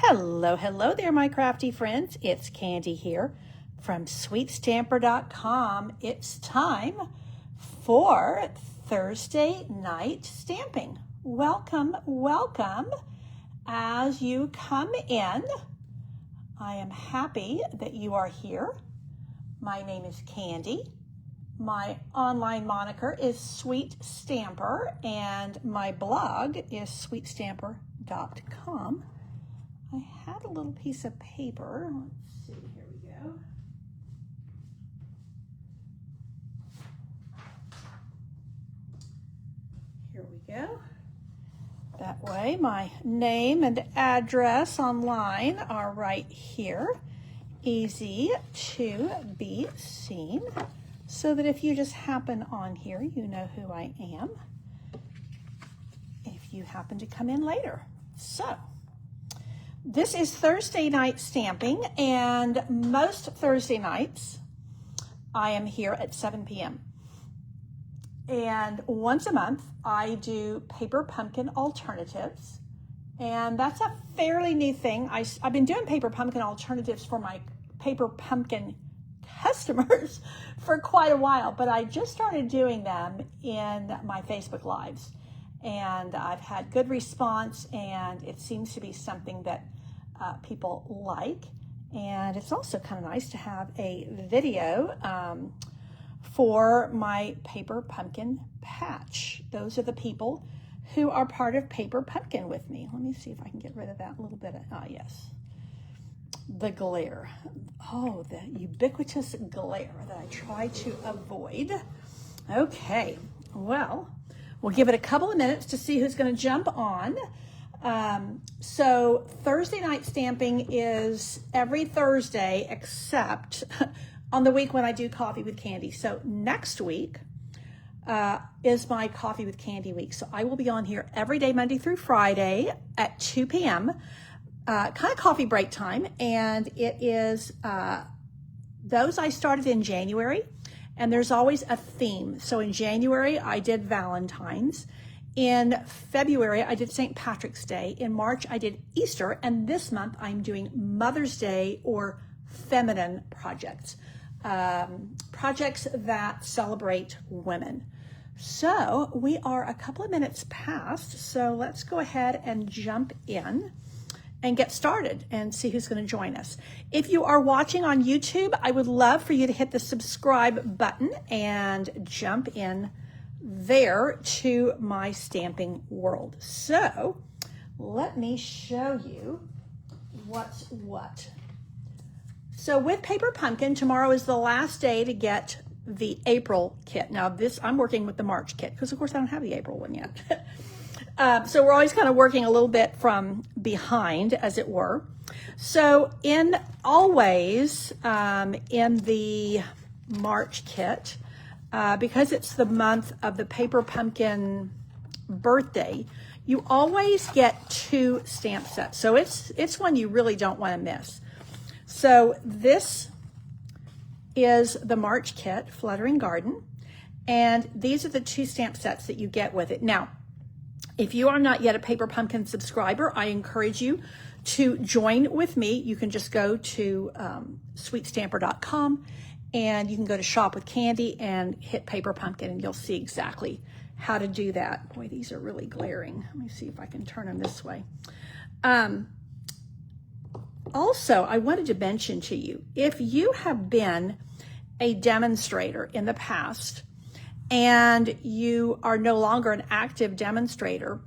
Hello, hello there, my crafty friends. It's Candy here from sweetstamper.com. It's time for Thursday night stamping. Welcome, welcome. As you come in, I am happy that you are here. My name is Candy. My online moniker is Sweet Stamper, and my blog is sweetstamper.com. I had a little piece of paper. Let's see, here we go. Here we go. That way my name and address online are right here. Easy to be seen, so that if you just happen on here, you know who I am if you happen to come in later. So this is Thursday night stamping, and most Thursday nights I am here at 7 p.m. And once a month I do paper pumpkin alternatives, and that's a fairly new thing. I've been doing paper pumpkin alternatives for my paper pumpkin customers for quite a while, but I just started doing them in my Facebook Lives, and I've had good response, and it seems to be something that people like. And it's also kind of nice to have a video for my paper pumpkin patch. Those are the people who are part of Paper Pumpkin with me. Let me see if I can get rid of that little bit of, yes, the glare. Oh, the ubiquitous glare that I try to avoid. Okay, well, we'll give it a couple of minutes to see who's going to jump on. So Thursday night stamping is every Thursday except on the week when I do Coffee with Candy. So next week is my Coffee with Candy week. So I will be on here every day, Monday through Friday at 2 p.m. Kind of coffee break time. And it is, those I started in January, and there's always a theme. So in January, I did Valentine's. In February, I did St. Patrick's Day. In March, I did Easter. And this month, I'm doing Mother's Day or feminine projects. Projects that celebrate women. So we are a couple of minutes past. So let's go ahead and jump in and get started and see who's going to join us. If you are watching on YouTube, I would love for you to hit the subscribe button and jump in there to my stamping world. So let me show you what's what. So with Paper Pumpkin, tomorrow is the last day to get the April kit. Now this, I'm working with the March kit because of course I don't have the April one yet. So we're always kind of working a little bit from behind, as it were. So in the March kit, because it's the month of the Paper Pumpkin birthday, you always get 2 stamp sets. So it's one you really don't want to miss. So this is the March kit, Fluttering Garden, and these are the 2 stamp sets that you get with it. Now, if you are not yet a Paper Pumpkin subscriber, I encourage you to join with me. You can just go to sweetstamper.com, and you can go to Shop with Candy and hit Paper Pumpkin, and you'll see exactly how to do that. Boy, these are really glaring. Let me see if I can turn them this way. Also, I wanted to mention to you, if you have been a demonstrator in the past and you are no longer an active demonstrator,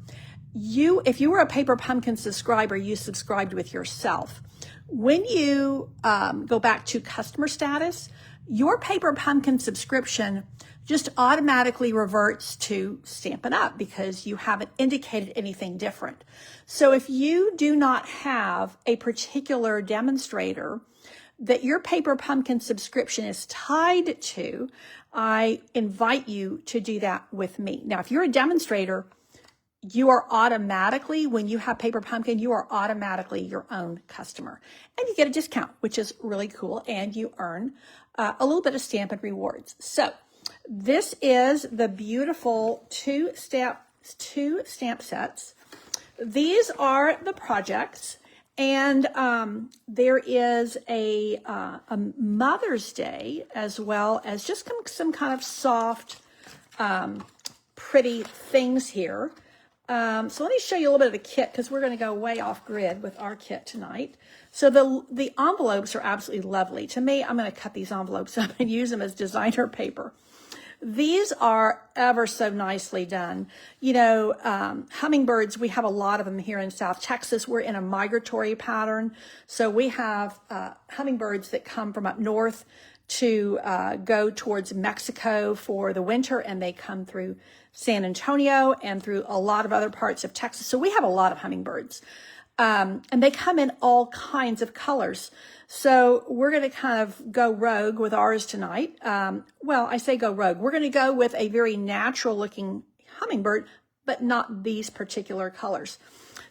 if you were a Paper Pumpkin subscriber, you subscribed with yourself. When you go back to customer status, your Paper Pumpkin subscription just automatically reverts to Stampin' Up! Because you haven't indicated anything different. So if you do not have a particular demonstrator that your Paper Pumpkin subscription is tied to, I invite you to do that with me. Now, if you're a demonstrator, you are automatically, when you have Paper Pumpkin, you are automatically your own customer. And you get a discount, which is really cool, and you earn a little bit of Stampin' Rewards. So this is the beautiful 2 stamp sets. These are the projects, And there is a Mother's Day, as well as just some kind of soft, pretty things here. So let me show you a little bit of the kit, because we're going to go way off grid with our kit tonight. So the envelopes are absolutely lovely. To me, I'm going to cut these envelopes up and use them as designer paper. These are ever so nicely done. You know, hummingbirds, we have a lot of them here in South Texas. We're in a migratory pattern. So we have hummingbirds that come from up north to go towards Mexico for the winter, and they come through San Antonio and through a lot of other parts of Texas. So we have a lot of hummingbirds. And they come in all kinds of colors. So we're going to kind of go rogue with ours tonight. Well, I say go rogue. We're going to go with a very natural looking hummingbird, but not these particular colors.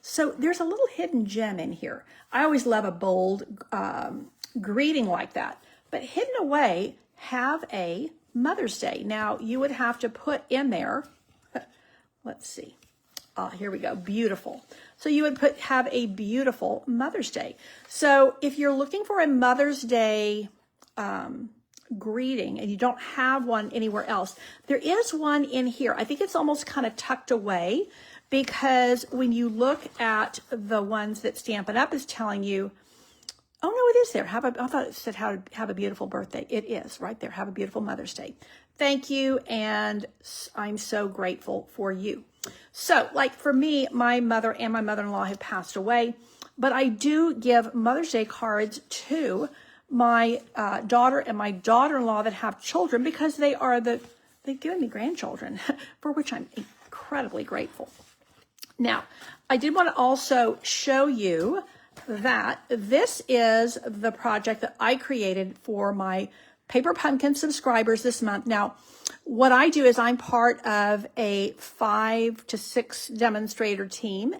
So there's a little hidden gem in here. I always love a bold greeting like that. But hidden away, have a Mother's Day. Now, you would have to put in there, let's see. Here we go. Beautiful. So you would have a beautiful Mother's Day. So if you're looking for a Mother's Day greeting and you don't have one anywhere else, there is one in here. I think it's almost kind of tucked away, because when you look at the ones that Stampin' Up! Is telling you, oh no, it is there. I thought it said have a beautiful birthday. It is right there. Have a beautiful Mother's Day. Thank you, and I'm so grateful for you. So, like for me, my mother and my mother-in-law have passed away, but I do give Mother's Day cards to my daughter and my daughter-in-law that have children, because they've given me grandchildren, for which I'm incredibly grateful. Now, I did want to also show you that this is the project that I created for my Paper Pumpkin subscribers this month. Now, what I do is I'm part of a 5 to 6 demonstrator team,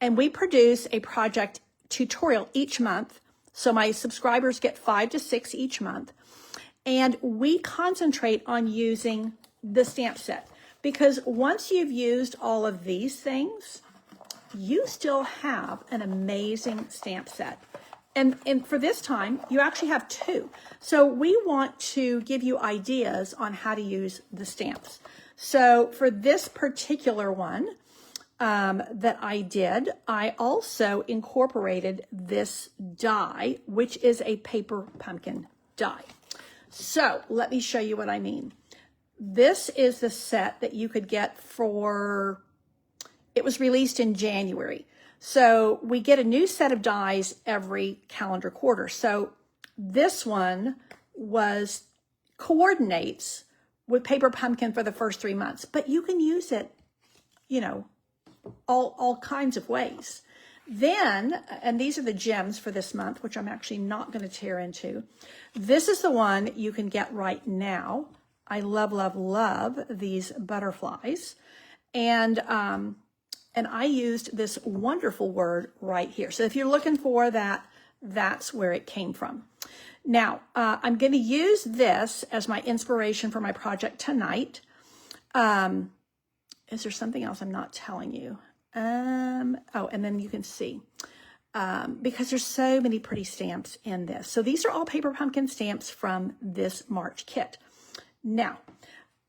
and we produce a project tutorial each month. So my subscribers get 5 to 6 each month, and we concentrate on using the stamp set, because once you've used all of these things, you still have an amazing stamp set. And for this time, you actually have 2. So we want to give you ideas on how to use the stamps. So for this particular one that I did, I also incorporated this die, which is a paper pumpkin die. So let me show you what I mean. This is the set that you could get for, it was released in January. So we get a new set of dies every calendar quarter. So this one coordinates with Paper Pumpkin for the first 3 months, but you can use it, you know, all kinds of ways. Then, and these are the gems for this month, which I'm actually not going to tear into. This is the one you can get right now. I love, love, love these butterflies. And I used this wonderful word right here. So if you're looking for that, that's where it came from. Now, I'm going to use this as my inspiration for my project tonight. Is there something else I'm not telling you? Oh, and then you can see, because there's so many pretty stamps in this. So these are all Paper Pumpkin stamps from this March kit. Now,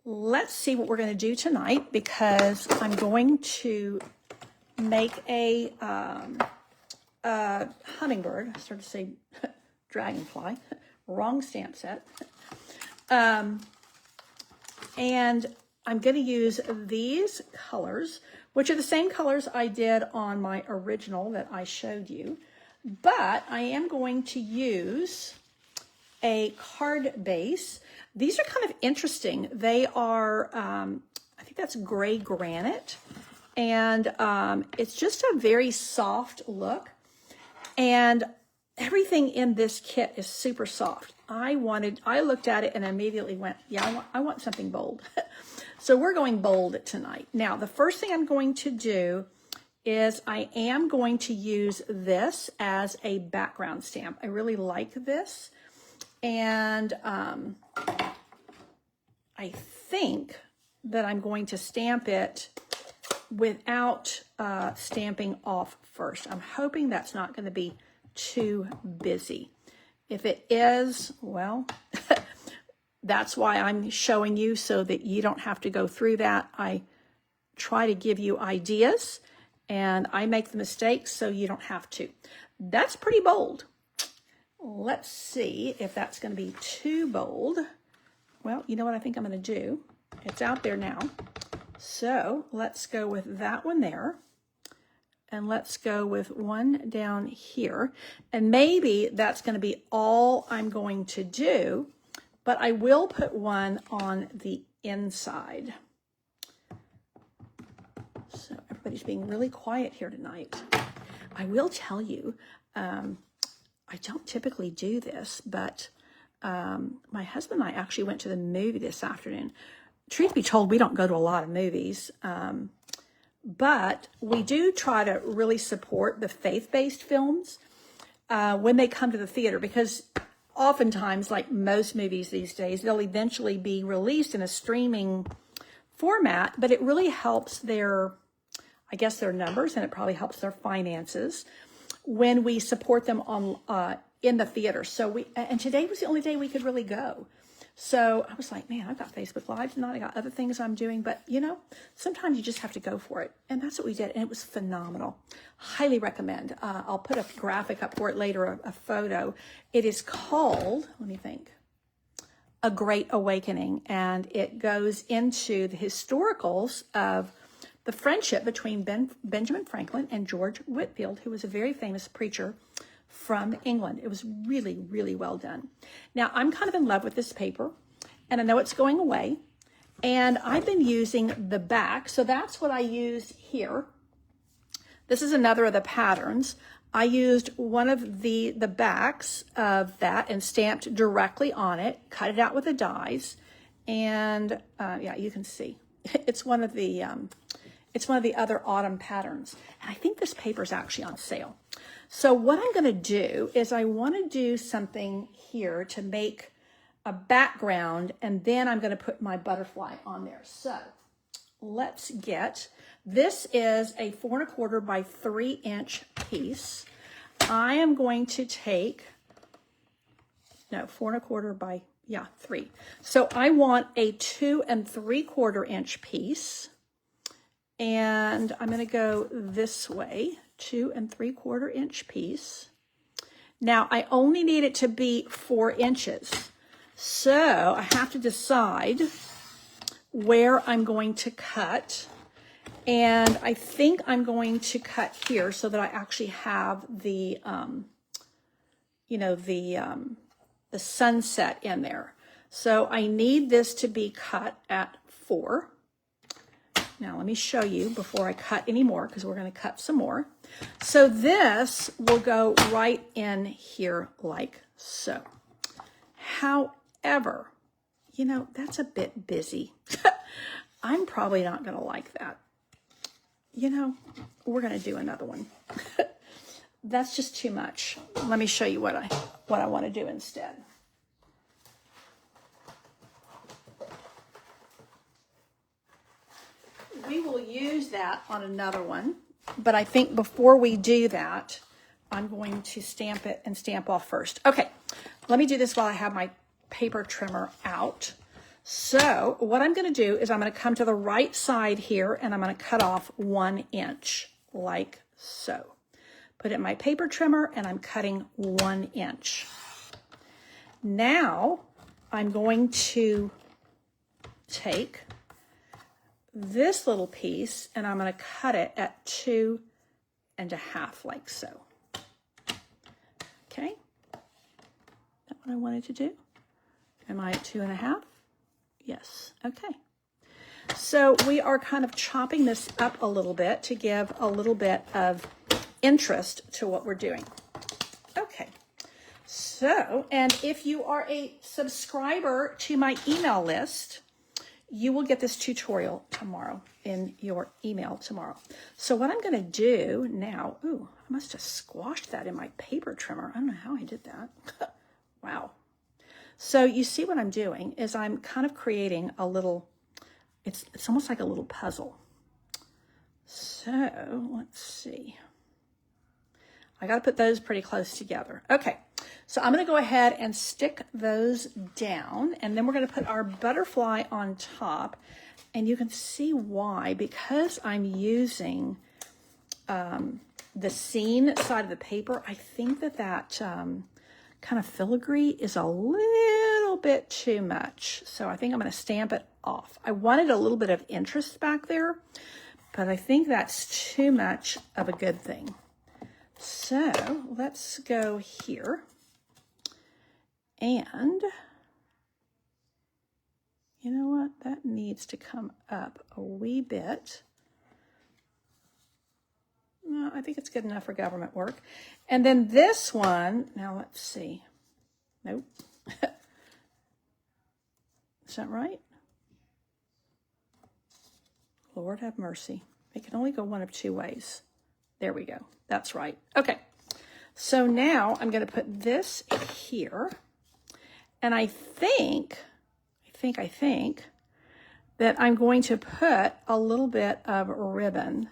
let's see what we're going to do tonight, because I'm going to make a hummingbird. I started to say dragonfly. Wrong stamp set. And I'm going to use these colors, which are the same colors I did on my original that I showed you. But I am going to use a card base. These are kind of interesting. They are, I think that's gray granite. And it's just a very soft look. And everything in this kit is super soft. I looked at it and immediately went, yeah, I want something bold. So we're going bold tonight. Now, the first thing I'm going to do is I am going to use this as a background stamp. I really like this. And I think that I'm going to stamp it without stamping off first. I'm hoping that's not going to be too busy. If it is, well, that's why I'm showing you, so that you don't have to go through that. I try to give you ideas, and I make the mistakes so you don't have to. That's pretty bold. Let's see if that's going to be too bold. Well, you know what I think I'm going to do? It's out there now. So let's go with that one there. And let's go with one down here. And maybe that's going to be all I'm going to do, but I will put one on the inside. So everybody's being really quiet here tonight. I will tell you, I don't typically do this, but my husband and I actually went to the movie this afternoon. Truth be told, we don't go to a lot of movies, but we do try to really support the faith-based films when they come to the theater, because oftentimes, like most movies these days, they'll eventually be released in a streaming format, but it really helps their, I guess, their numbers, and it probably helps their finances when we support them on in the theater. So and today was the only day we could really go. So I was like, man, I've got Facebook Live tonight. I got other things I'm doing, but you know, sometimes you just have to go for it. And that's what we did. And it was phenomenal. Highly recommend. I'll put a graphic up for it later, a photo. It is called, let me think, A Great Awakening. And it goes into the historicals of the friendship between Benjamin Franklin and George Whitefield, who was a very famous preacher from England. It was really, really well done. Now, I'm kind of in love with this paper, and I know it's going away, and I've been using the back, so that's what I used here. This is another of the patterns. I used one of the backs of that and stamped directly on it, cut it out with the dies, and yeah, you can see. It's one of the other autumn patterns, and I think this paper is actually on sale. So what I'm going to do is I want to do something here to make a background, and then I'm going to put my butterfly on there. So let's get, this is a 4 1/4 by 3 inch piece. I am going to take, no, 4 1/4 by, 3. So I want a 2 3/4 inch piece. And I'm going to go this way, 2 3/4 inch piece. Now, I only need it to be 4 inches. So I have to decide where I'm going to cut. And I think I'm going to cut here so that I actually have the, the sunset in there. So I need this to be cut at 4. Now, let me show you before I cut any more, because we're going to cut some more. So this will go right in here like so. However, you know, that's a bit busy. I'm probably not going to like that. You know, we're going to do another one. That's just too much. Let me show you what I want to do instead. We will use that on another one, but I think before we do that, I'm going to stamp it and stamp off first. Okay, let me do this while I have my paper trimmer out. So what I'm going to do is I'm going to come to the right side here, and I'm going to cut off 1 inch like so. Put it in my paper trimmer, and I'm cutting 1 inch. Now I'm going to take this little piece, and I'm going to cut it at 2 1/2 like so. Okay, that's what I wanted to do. Am I at 2 1/2? Yes. Okay. So we are kind of chopping this up a little bit to give a little bit of interest to what we're doing. Okay. So, and if you are a subscriber to my email list, you will get this tutorial tomorrow in your email tomorrow. So what I'm going to do now, ooh, I must have squashed that in my paper trimmer. I don't know how I did that. Wow. So you see what I'm doing is I'm kind of creating a little, it's almost like a little puzzle. So let's see. I got to put those pretty close together. Okay, so I'm going to go ahead and stick those down, and then we're going to put our butterfly on top, and you can see why, because I'm using the scene side of the paper. I think that kind of filigree is a little bit too much, so I think I'm going to stamp it off. I wanted a little bit of interest back there, but I think that's too much of a good thing. So let's go here, and you know what? That needs to come up a wee bit. No, I think it's good enough for government work. And then this one, now let's see. Nope. Is that right? Lord have mercy. It can only go one of two ways. There we go. That's right. Okay. So now I'm going to put this here. And I think that I'm going to put a little bit of ribbon,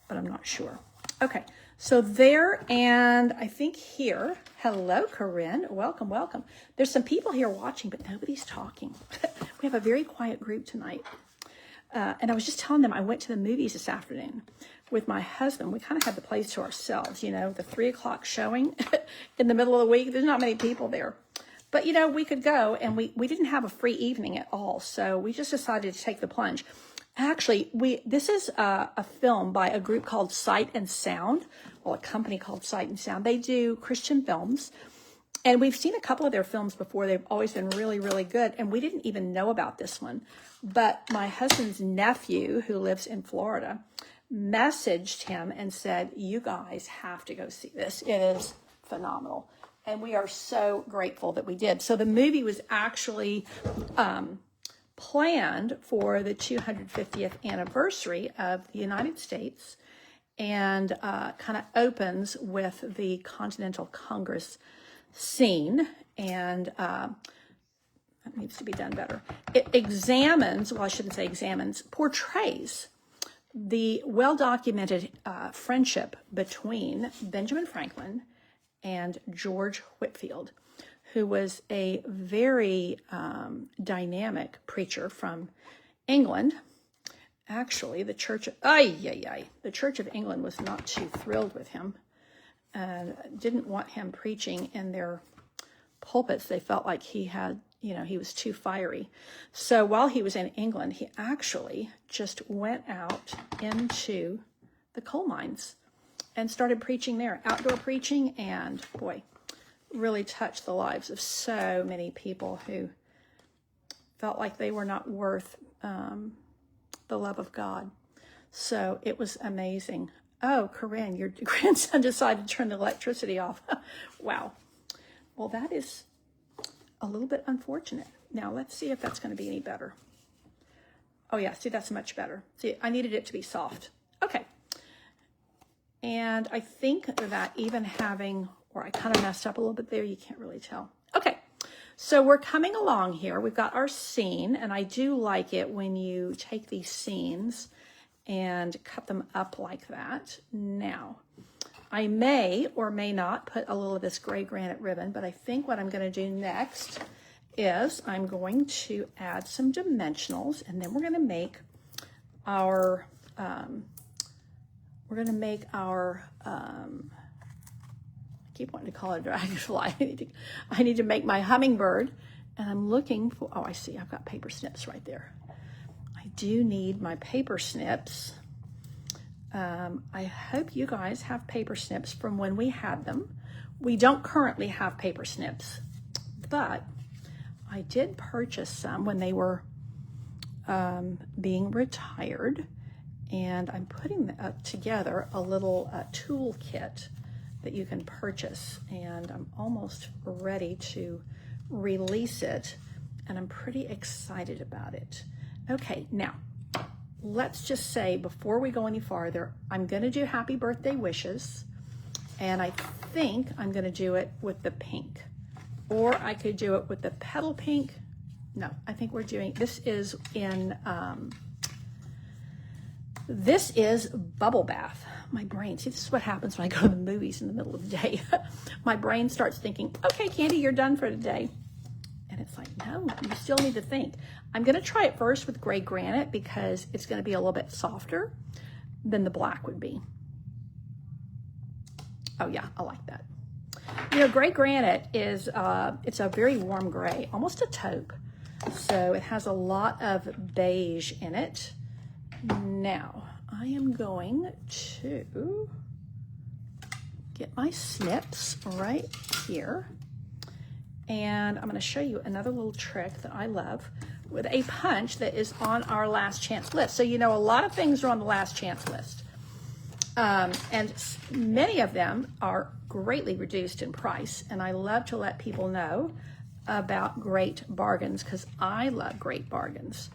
but I'm not sure. Okay. So there, and I think here, hello, Corinne. Welcome, welcome. There's some people here watching, but nobody's talking. We have a very quiet group tonight. And I was just telling them I went to the movies this afternoon with my husband. We kind of had the place to ourselves, you know, the 3 o'clock showing in the middle of the week. There's not many people there. But, you know, we could go, and we didn't have a free evening at all. So we just decided to take the plunge. Actually, this is a film by a group called Sight and Sound, well, a company called Sight and Sound. They do Christian films. And we've seen a couple of their films before. They've always been really, really good. And we didn't even know about this one. But my husband's nephew, who lives in Florida, messaged him and said, you guys have to go see this. It is phenomenal. And we are so grateful that we did. So the movie was actually planned for the 250th anniversary of the United States, and kind of opens with the Continental Congress scene, and that needs to be done better. It examines, well, I shouldn't say examines, portrays the well-documented friendship between Benjamin Franklin and George Whitefield, who was a very dynamic preacher from England. Actually, the Church of England was not too thrilled with him. Didn't want him preaching in their pulpits. They felt like he had, you know, he was too fiery. So while he was in England, he actually just went out into the coal mines and started preaching there, outdoor preaching, and boy, really touched the lives of so many people who felt like they were not worth the love of God. So it was amazing. Oh, Corinne, your grandson decided to turn the electricity off. Wow. Well, that is a little bit unfortunate. Now, let's see if that's going to be any better. Oh, yeah. See, that's much better. See, I needed it to be soft. Okay. And I think that even having, or I kind of messed up a little bit there. You can't really tell. Okay. So we're coming along here. We've got our scene, and I do like it when you take these scenes and cut them up like that. Now, I may or may not put a little of this gray granite ribbon, but I think what I'm going to do next is I'm going to add some dimensionals, and then we're going to make our, I keep wanting to call it a dragonfly. I need to make my hummingbird, and I'm looking for, oh, I see, I've got paper snips right there. I do need my paper snips. I hope you guys have paper snips from when we had them. We don't currently have paper snips, but I did purchase some when they were being retired, and I'm putting together a little tool kit that you can purchase, and I'm almost ready to release it, and I'm pretty excited about it. Okay, now, let's just say before we go any farther, I'm going to do happy birthday wishes, and I think I'm going to do it with the pink, or I could do it with the petal pink. No, I think we're doing, this is in This is Bubble Bath. My brain, see, this is what happens when I go to the movies in the middle of the day. My brain starts thinking, okay, Candy, you're done for today. And it's like, no, you still need to think. I'm gonna try it first with gray granite because it's gonna be a little bit softer than the black would be. Oh yeah, I like that. You know, gray granite is, it's a very warm gray, almost a taupe. So it has a lot of beige in it. Now, I am going to get my snips right here. And I'm going to show you another little trick that I love with a punch that is on our last chance list. So, you know, a lot of things are on the last chance list. And many of them are greatly reduced in price. And I love to let people know about great bargains because I love great bargains.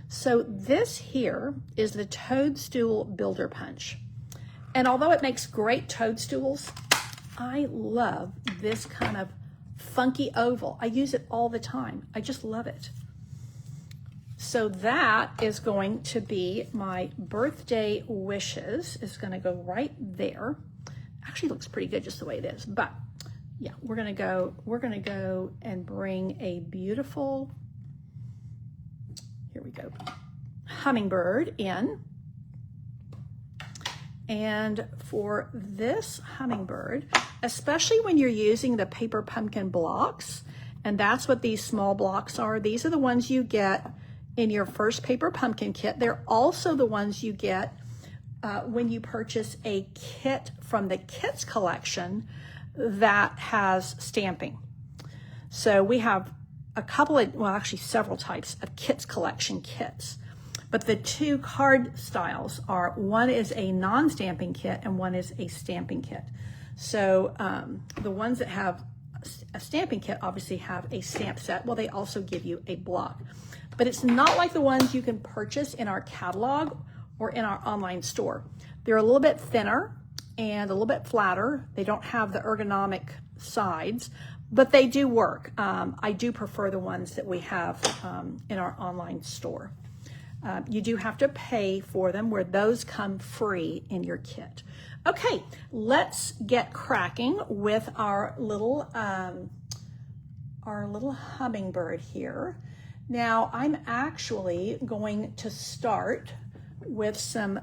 So this here is the Toadstool Builder Punch. And although it makes great toadstools, I love this kind of funky oval. I use it all the time. I just love it. So that is going to be my birthday wishes. It's going to go right there. Actually looks pretty good just the way it is. But yeah, we're going to go and bring a beautiful, here we go, hummingbird in. And for this hummingbird, especially when you're using the paper pumpkin blocks, and that's what these small blocks are. These are the ones you get in your first paper pumpkin kit. They're also the ones you get when you purchase a kit from the Kits collection that has stamping. So we have a couple of, well, actually several types of Kits collection kits. But the two card styles are, one is a non-stamping kit and one is a stamping kit. So the ones that have a stamping kit obviously have a stamp set. Well, they also give you a block. But it's not like the ones you can purchase in our catalog or in our online store. They're a little bit thinner and a little bit flatter. They don't have the ergonomic sides, but they do work. I do prefer the ones that we have in our online store. You do have to pay for them, where those come free in your kit. Okay, let's get cracking with our little hummingbird here. Now, I'm actually going to start with some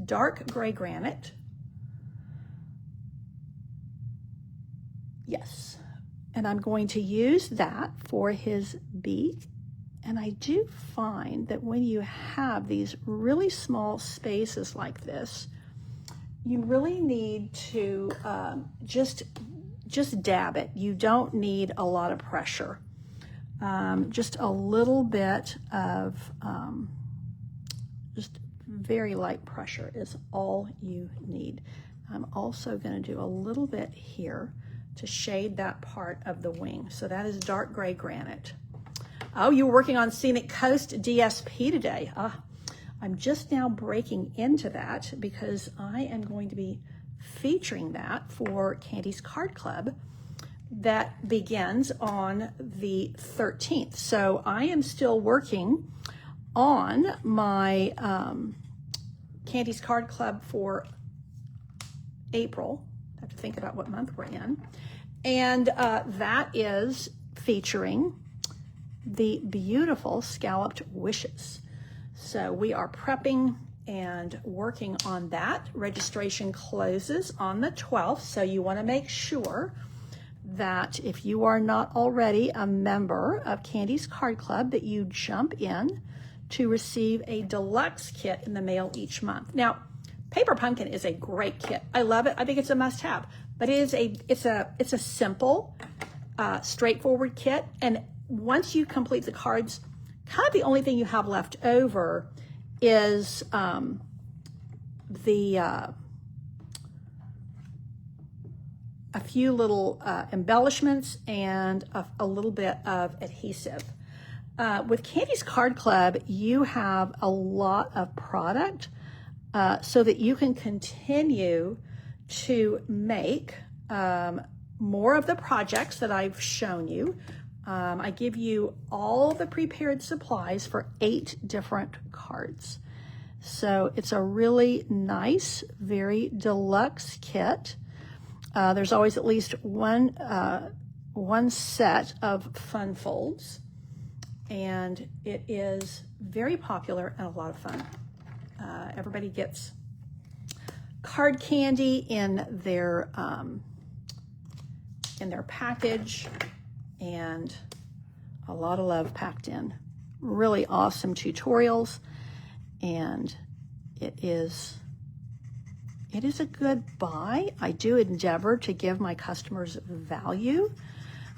dark gray granite. Yes, and I'm going to use that for his beak. And I do find that when you have these really small spaces like this, you really need to just dab it. You don't need a lot of pressure. Just a little bit of just very light pressure is all you need. I'm also going to do a little bit here to shade that part of the wing. So that is dark gray granite. Oh, you were working on Scenic Coast DSP today. I'm just now breaking into that because I am going to be featuring that for Candy's Card Club that begins on the 13th. So I am still working on my Candy's Card Club for April. I have to think about what month we're in. And that is featuring the beautiful scalloped wishes. So we are prepping and working on that. Registration closes on the 12th, so you want to make sure that if you are not already a member of Candy's Card Club, that you jump in to receive a deluxe kit in the mail each month. Now, Paper Pumpkin is a great kit. I love it. I think it's a must-have. But it's a simple, straightforward kit. And once you complete the cards, kind of the only thing you have left over is a few little embellishments and a little bit of adhesive. With Candy's Card Club, you have a lot of product so that you can continue to make more of the projects that I've shown you. I give you all the prepared supplies for 8 different cards. So it's a really nice, very deluxe kit. There's always at least one set of fun folds, and it is very popular and a lot of fun. Everybody gets card candy in their package, and a lot of love packed in. Really awesome tutorials, and it is a good buy. I do endeavor to give my customers value,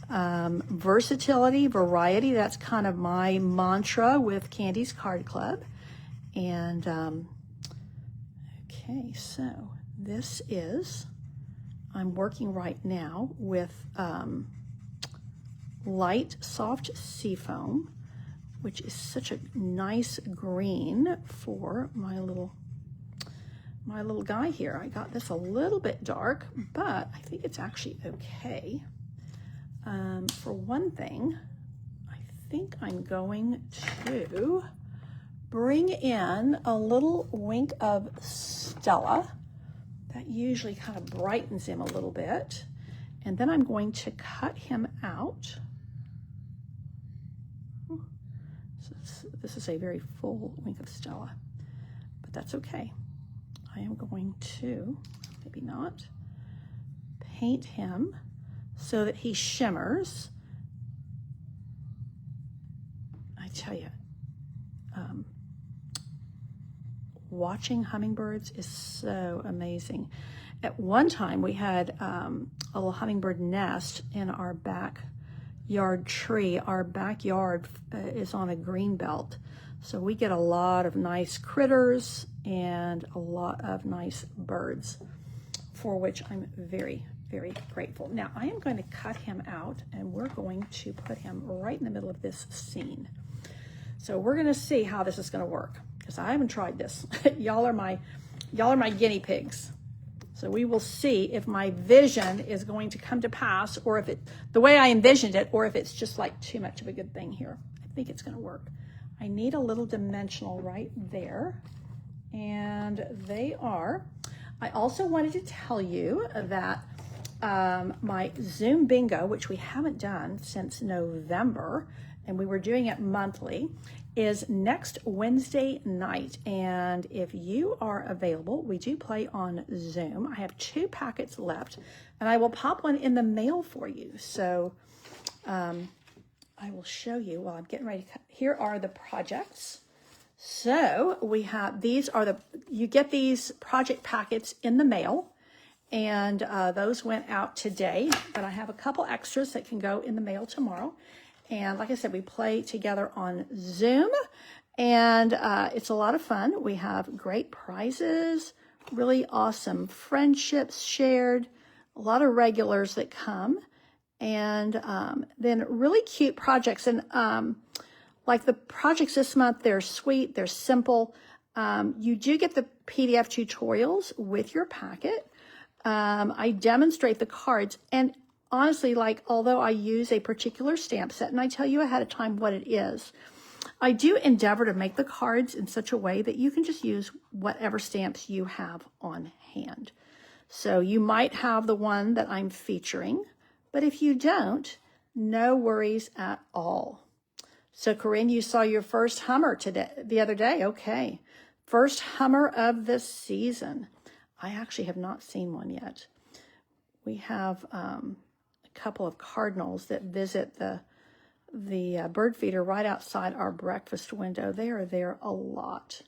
versatility, variety. That's kind of my mantra with Candy's Card Club. And okay, so this is, I'm working right now with light soft seafoam, which is such a nice green for my little guy here. I got this a little bit dark, but I think it's actually okay. For one thing, I think I'm going to bring in a little wink of Stella. That usually kind of brightens him a little bit. And then I'm going to cut him out. This is a very full wink of Stella, but that's okay. I am going to, maybe not, paint him so that he shimmers. I tell you, watching hummingbirds is so amazing. At one time, we had a little hummingbird nest in our backyard tree. Our backyard is on a green belt, so we get a lot of nice critters and a lot of nice birds, for which I'm very, very grateful. Now, I am going to cut him out, and we're going to put him right in the middle of this scene. So we're going to see how this is going to work, because I haven't tried this. Y'all are my guinea pigs. So we will see if my vision is going to come to pass, or if the way I envisioned it, or if it's just like too much of a good thing here. I think it's going to work. I need a little dimensional right there, and they are. I also wanted to tell you that my Zoom bingo, which we haven't done since November, and we were doing it monthly, is next Wednesday night. And if you are available, we do play on Zoom. I have 2 packets left, and I will pop one in the mail for you. So I will show you while I'm getting ready to cut. Here are the projects. So we have, you get these project packets in the mail, and those went out today, but I have a couple extras that can go in the mail tomorrow. And like I said, we play together on Zoom, and it's a lot of fun. We have great prizes, really awesome friendships shared, a lot of regulars that come, and then really cute projects. And like the projects this month, they're sweet, they're simple. You do get the PDF tutorials with your packet. I demonstrate the cards, and honestly, like, although I use a particular stamp set, and I tell you ahead of time what it is, I do endeavor to make the cards in such a way that you can just use whatever stamps you have on hand. So you might have the one that I'm featuring, but if you don't, no worries at all. So Corinne, you saw your first Hummer the other day. Okay. First Hummer of the season. I actually have not seen one yet. We have a couple of cardinals that visit the bird feeder right outside our breakfast window. They are there a lot,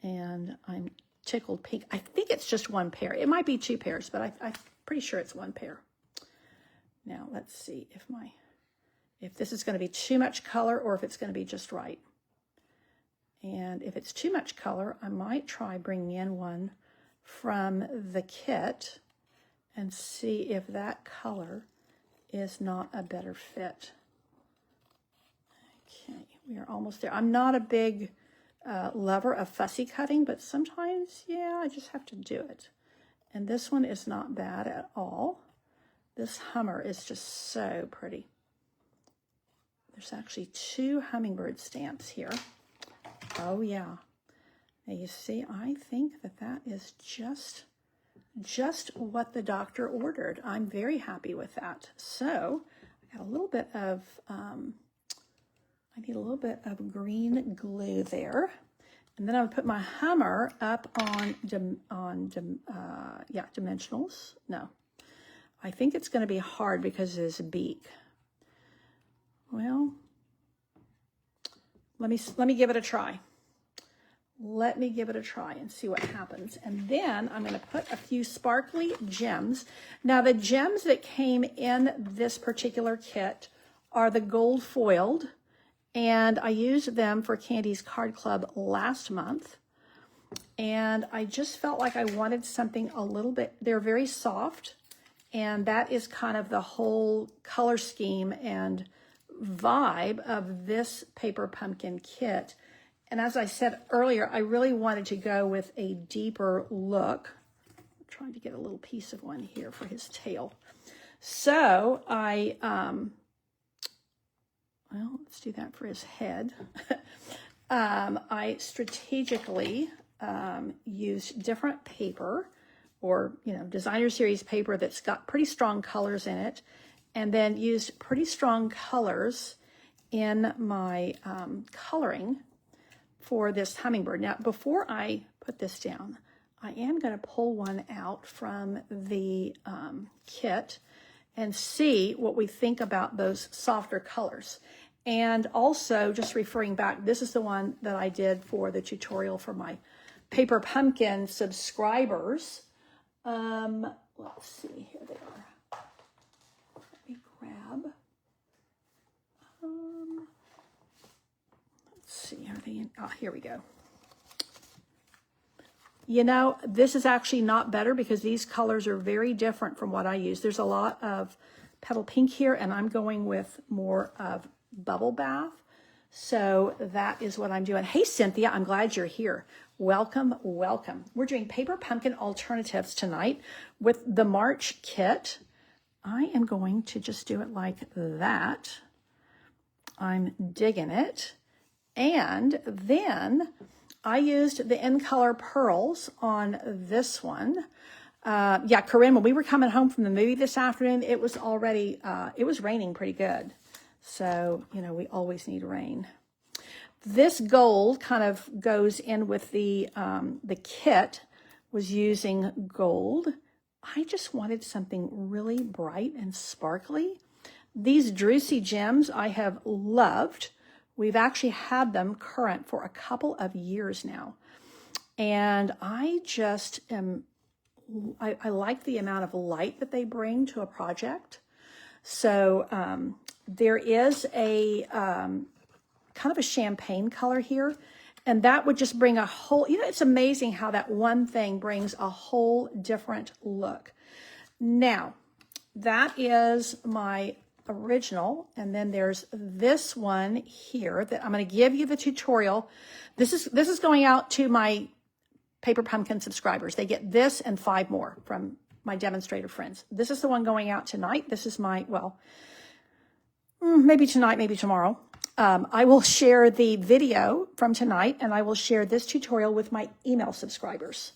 and I'm tickled pink. I think it's just one pair. It might be 2 pairs, but I'm pretty sure it's 1 pair. Now let's see if this is going to be too much color or if it's going to be just right. And if it's too much color, I might try bringing in one from the kit and see if that color is not a better fit. Okay, we are almost there. I'm not a big lover of fussy cutting, but sometimes, yeah, I just have to do it. And this one is not bad at all. This Hummer is just so pretty. There's actually 2 hummingbird stamps here. Oh yeah, Now you see, I think that that is just what the doctor ordered. I'm very happy with that. So I got a little bit of, I need a little bit of green glue there. And then I would put my Hummer up on dimensionals. No, I think it's going to be hard because of his beak. Well, let me give it a try. Let me give it a try and see what happens. And then I'm going to put a few sparkly gems. Now the gems that came in this particular kit are the gold foiled, and I used them for Candy's Card Club last month. And I just felt like I wanted something a little bit, they're very soft, and that is kind of the whole color scheme and vibe of this paper pumpkin kit. And as I said earlier, I really wanted to go with a deeper look. I'm trying to get a little piece of one here for his tail. So I, well, let's do that for his head. I strategically used different paper, or, you know, designer series paper that's got pretty strong colors in it, and then used pretty strong colors in my coloring for this hummingbird. Now, before I put this down, I am going to pull one out from the kit and see what we think about those softer colors. And also, just referring back, this is the one that I did for the tutorial for my Paper Pumpkin subscribers. Let's see, here they are. Let me grab. Let's see, are they in? Oh, here we go. You know, this is actually not better because these colors are very different from what I use. There's a lot of petal pink here, and I'm going with more of bubble bath. So that is what I'm doing. Hey, Cynthia, I'm glad you're here. Welcome, welcome. We're doing Paper Pumpkin Alternatives tonight with the March kit. I am going to just do it like that. I'm digging it. And then I used the In Color Pearls on this one. Yeah, Corinne, when we were coming home from the movie this afternoon, it was already, it was raining pretty good. So, you know, we always need rain. This gold kind of goes in with the kit was using gold. I just wanted something really bright and sparkly. These Druzy gems I have loved. We've actually had them current for a couple of years now. And I just am, I like the amount of light that they bring to a project. So there is a kind of a champagne color here. And that would just bring a whole, you know, it's amazing how that one thing brings a whole different look. Now, that is my original, and then there's this one here that I'm going to give you the tutorial. This is going out to my Paper Pumpkin subscribers. They get this and 5 more from my demonstrator friends. This is the one going out tonight. This is my, well, maybe tonight, maybe tomorrow. I will share the video from tonight, and I will share this tutorial with my email subscribers.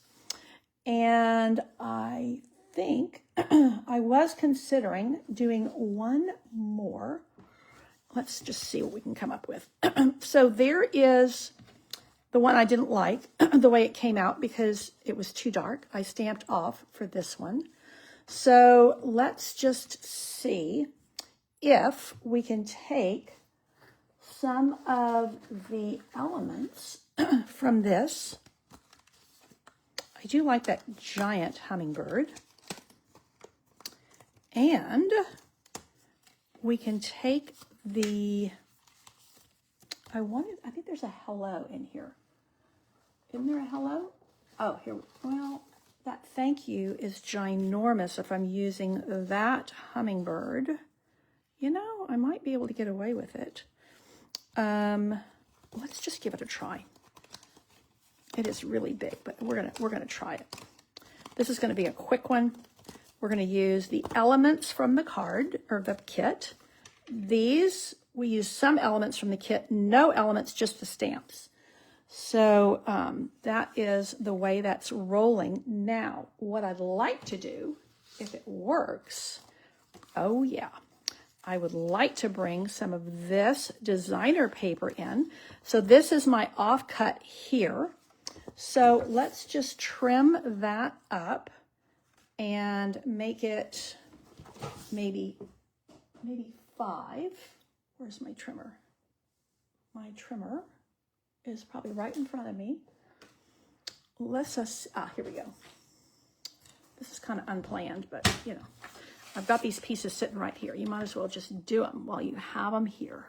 And I think I was considering doing one more. Let's just see what we can come up with. So there is the one I didn't like, the way it came out, because it was too dark. I stamped off for this one. So let's just see if we can take some of the elements from this. I do like that giant hummingbird. And we can take the, I think there's a hello in here. Isn't there a hello? Oh, here, well, that thank you is ginormous if I'm using that hummingbird. You know, I might be able to get away with it. Let's just give it a try. It is really big, but we're gonna try it. This is gonna be a quick one. We're gonna use the elements from the card, or the kit. These, we use some elements from the kit, no elements, just the stamps. So that is the way that's rolling. Now, what I'd like to do, if it works, oh yeah, I would like to bring some of this designer paper in. So this is my offcut here. So let's just trim that up and make it maybe 5. Where's my trimmer? My trimmer is probably right in front of me. Let's just, here we go. This is kind of unplanned, but you know, I've got these pieces sitting right here. You might as well just do them while you have them here.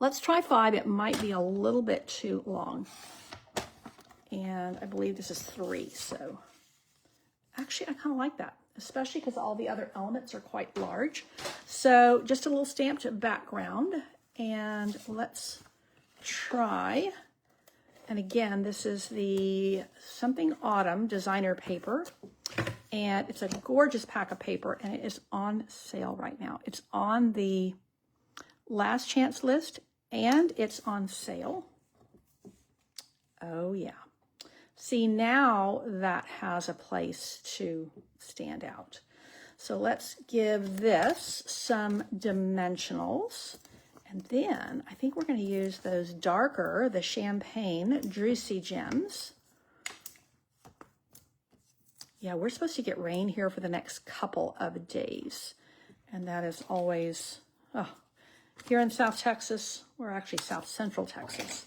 Let's try 5. It might be a little bit too long. And I believe this is 3, so actually I kind of like that, especially because all the other elements are quite large. So just a little stamped background, and let's try. And again, this is the Something Autumn designer paper, and it's a gorgeous pack of paper, and it is on sale right now. It's on the last chance list, and it's on sale. Oh yeah. See, now that has a place to stand out. So let's give this some dimensionals. And then I think we're going to use those darker, the Champagne Druzy gems. Yeah, we're supposed to get rain here for the next couple of days. And that is always, here in South Texas, we're actually South Central Texas.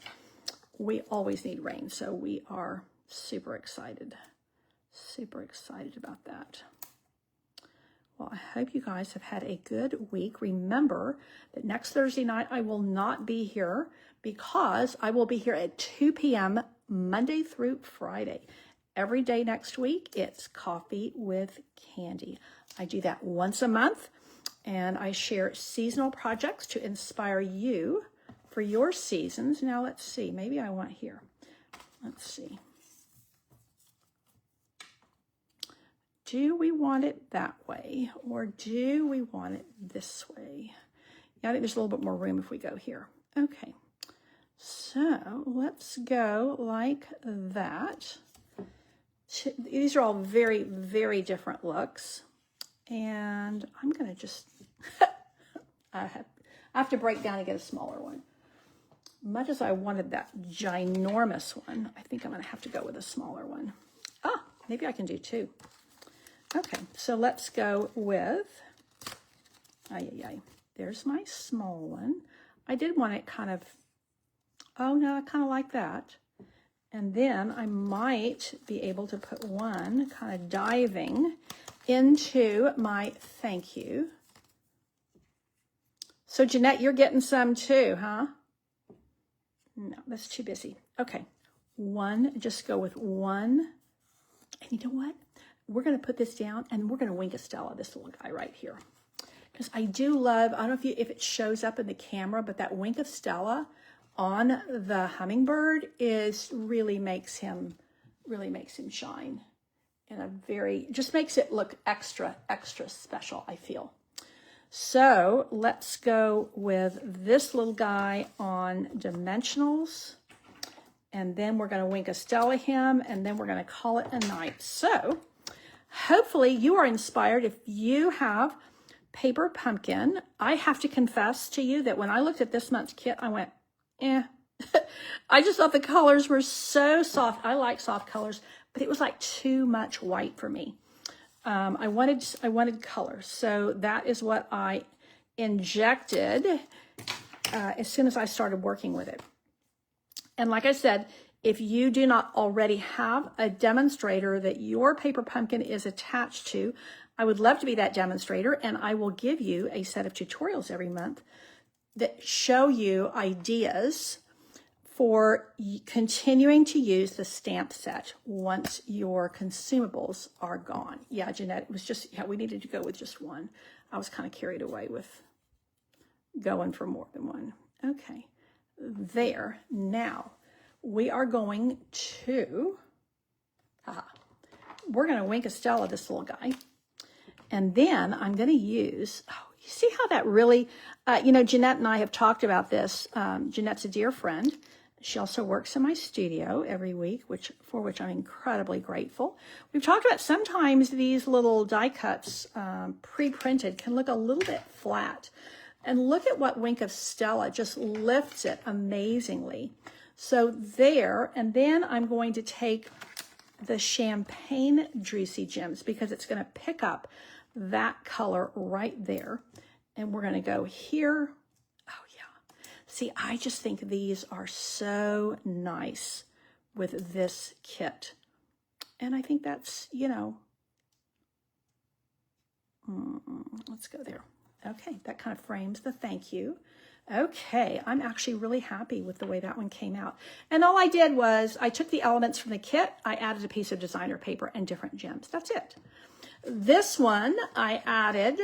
We always need rain, so we are super excited about that. Well, I hope you guys have had a good week. Remember that next Thursday night I will not be here because I will be here at 2 p.m. Monday through Friday. Every day next week, it's Coffee with Candy. I do that once a month, and I share seasonal projects to inspire you for your seasons. Now, let's see. Maybe I want here. Let's see. Do we want it that way, or do we want it this way? Yeah, I think there's a little bit more room if we go here. Okay, so let's go like that. These are all very, very different looks. And I'm going to just, I have to break down and get a smaller one. Much as I wanted that ginormous one, I think I'm going to have to go with a smaller one. Maybe I can do 2. Okay, so let's go with, there's my small one. I did want it kind of, oh no, I kind of like that. And then I might be able to put one kind of diving into my thank you. So Jeanette, you're getting some too, huh? No, that's too busy. Okay, just go with 1. And you know what? We're going to put this down and we're going to wink a Stella, this little guy right here. Because I do love, I don't know if it shows up in the camera, but that wink of Stella on the hummingbird really makes him shine in a just makes it look extra special, I feel. So let's go with this little guy on dimensionals, and then we're going to wink a Stella him, and then we're going to call it a night. So hopefully you are inspired. If you have paper pumpkin, I have to confess to you that when I looked at this month's kit, I went, I just thought the colors were so soft. I like soft colors, but it was like too much white for me. I wanted color. So that is what I injected as soon as I started working with it. And like I said, if you do not already have a demonstrator that your paper pumpkin is attached to, I would love to be that demonstrator, and I will give you a set of tutorials every month that show you ideas for continuing to use the stamp set once your consumables are gone. Yeah, Jeanette, it was just, we needed to go with just one. I was kind of carried away with going for more than one. Okay, there. Now, we are going to, we're going to wink a Stella this little guy. And then I'm going to use, you see how that really, Jeanette and I have talked about this. Jeanette's a dear friend. She also works in my studio every week, for which I'm incredibly grateful. We've talked about sometimes these little die cuts, pre-printed, can look a little bit flat. And look at what Wink of Stella just lifts it amazingly. So there, and then I'm going to take the Champagne Juicy Gems because it's going to pick up that color right there. And we're going to go here. Oh, yeah. See, I just think these are so nice with this kit. And I think that's, you know, let's go there. Okay, that kind of frames the thank you. Okay, I'm actually really happy with the way that one came out. And all I did was I took the elements from the kit, I added a piece of designer paper and different gems. That's it. This one I added,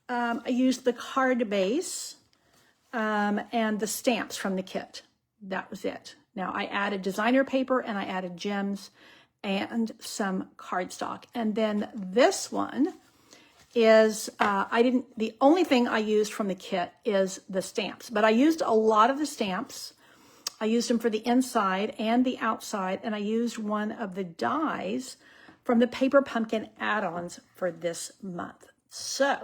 I used the card base and the stamps from the kit. That was it. Now I added designer paper and I added gems and some cardstock. And then this one is, the only thing I used from the kit is the stamps, but I used a lot of the stamps. I used them for the inside and the outside, and I used one of the dies from the Paper Pumpkin add-ons for this month. So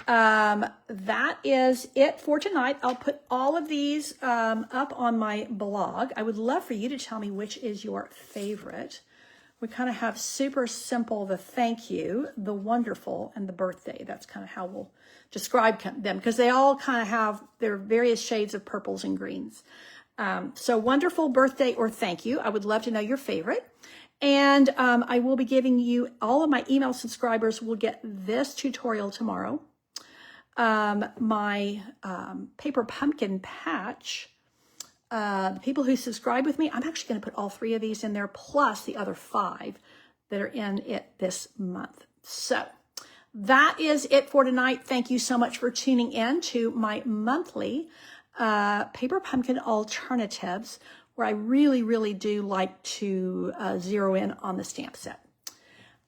that is it for tonight. I'll put all of these up on my blog. I would love for you to tell me which is your favorite. We kind of have super simple, the thank you, the wonderful, and the birthday. That's kind of how we'll describe them because they all kind of have their various shades of purples and greens. So wonderful, birthday, or thank you. I would love to know your favorite. And I will be giving you, all of my email subscribers will get this tutorial tomorrow. My Paper Pumpkin patch. The people who subscribe with me, I'm actually going to put all 3 of these in there, plus the other 5 that are in it this month. So that is it for tonight. Thank you so much for tuning in to my monthly Paper Pumpkin alternatives, where I really, really do like to zero in on the stamp set.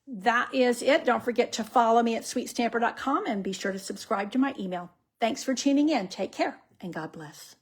That is it. Don't forget to follow me at sweetstamper.com and be sure to subscribe to my email. Thanks for tuning in. Take care and God bless.